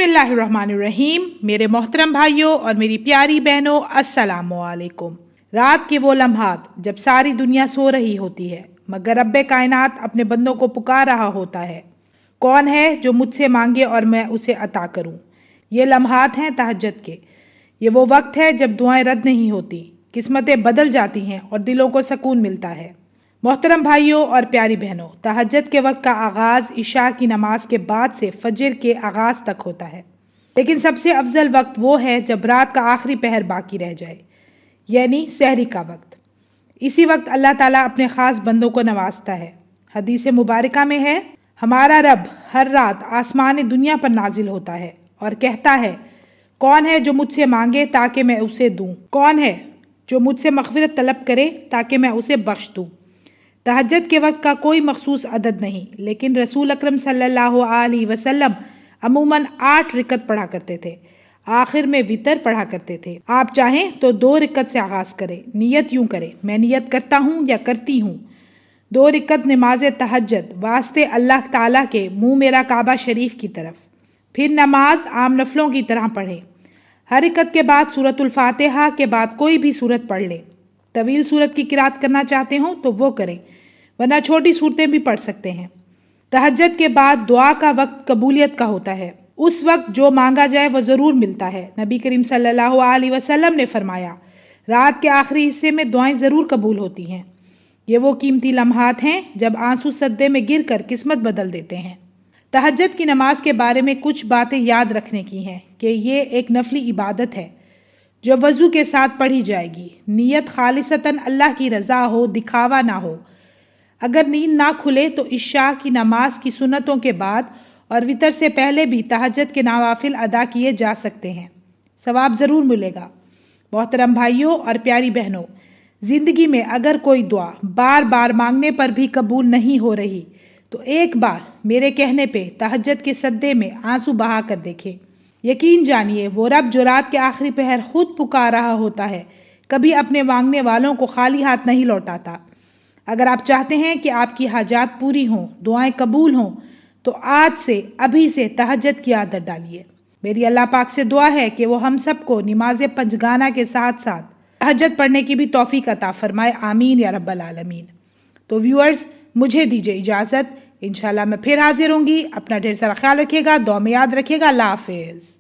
बिस्मिल्लाहिर्रहमानिर्रहीम। मेरे मोहतरम भाइयों और मेरी प्यारी बहनों, अस्सलामु अलैकुम। रात के वो लम्हात जब सारी दुनिया सो रही होती है मगर रब्बे कायनात अपने बंदों को पुकार रहा होता है, कौन है जो मुझसे मांगे और मैं उसे अता करूं। ये लम्हात हैं तहज्जुद के। ये वो वक्त है जब दुआएं रद्द नहीं होती, किस्मतें बदल जाती हैं और दिलों को सुकून मिलता है। मोहतरम भाइयों और प्यारी बहनों, तहज्जुद के वक्त का आगाज़ इशा की नमाज के बाद से फजर के आगाज़ तक होता है, लेकिन सबसे अफजल वक्त वो है जब रात का आखिरी पहर बाकी रह जाए, यानी सहरी का वक्त। इसी वक्त अल्लाह ताला अपने ख़ास बंदों को नवाजता है। हदीस मुबारका में है, हमारा रब हर रात आसमान दुनिया पर नाजिल होता है और कहता है, कौन है जो मुझसे मांगे ताकि मैं उसे दूँ, कौन है जो मुझसे मग़फ़िरत तलब करे ताकि मैं उसे बख्श दूँ। तहज्जुद के वक्त का कोई मखसूस अदद नहीं, लेकिन रसूल अकरम सल्लल्लाहु अलैहि वसल्लम अमूमन 8 रिकत पढ़ा करते थे। आखिर में वितर पढ़ा करते थे। आप चाहें तो 2 रिकत से आगाज़ करें। नियत यूँ करें, मैं नियत करता हूँ या करती हूँ 2 रिकत नमाज तहज्जुद वास्ते अल्लाह ताला के मुँह मेरा काबा शरीफ की तरफ। फिर नमाज आम नफलों की तरह पढ़ें। हर रिकत के बाद सूरतुल फातिहा के बाद कोई भी सूरत पढ़ लें। तवील सूरत की किरात करना चाहते हो तो वो करें, वरना छोटी सूरतें भी पढ़ सकते हैं। तहज्जुद के बाद दुआ का वक्त कबूलियत का होता है। उस वक्त जो मांगा जाए वो ज़रूर मिलता है। नबी करीम सल्लल्लाहु अलैहि वसल्लम ने फरमाया, रात के आखिरी हिस्से में दुआएं ज़रूर कबूल होती हैं। ये वो कीमती लम्हात हैं जब आंसू सद्दे में गिर कर किस्मत बदल देते हैं। तहज्जुद की नमाज के बारे में कुछ बातें याद रखने की हैं कि ये एक नफली इबादत है जो वज़ू के साथ पढ़ी जाएगी। नियत खालिसतन अल्लाह की रज़ा हो, दिखावा ना हो। अगर नींद ना खुले तो इशा की नमाज की सुन्नतों के बाद और वितर से पहले भी तहज्जुद के नवाफिल अदा किए जा सकते हैं, सवाब ज़रूर मिलेगा। मोहतरम भाइयों और प्यारी बहनों, ज़िंदगी में अगर कोई दुआ बार बार मांगने पर भी कबूल नहीं हो रही तो एक बार मेरे कहने पे तहज्जुद के सद्दे में आंसू बहा कर देखें। यकीन जानिए वो रब जो रात के आखिरी पहर खुद पुकार रहा होता है, कभी अपने मांगने वालों को खाली हाथ नहीं लौटाता। अगर आप चाहते हैं कि आपकी हाजात पूरी हों, दुआएं कबूल हों, तो आज से अभी से तहज्जुद की आदत डालिए। मेरी अल्लाह पाक से दुआ है कि वो हम सबको नमाज पंजगाना के साथ साथ तहज्जुद पढ़ने की भी तौफीक अता फरमाए। आमीन या रब्बल आलमीन। तो व्यूअर्स, मुझे दीजिए इजाज़त। इंशाल्लाह मैं फिर हाजिर होंगी। अपना ढेर सारा ख्याल रखिएगा, दुआ में याद रखिएगा। अल्लाह हाफिज़।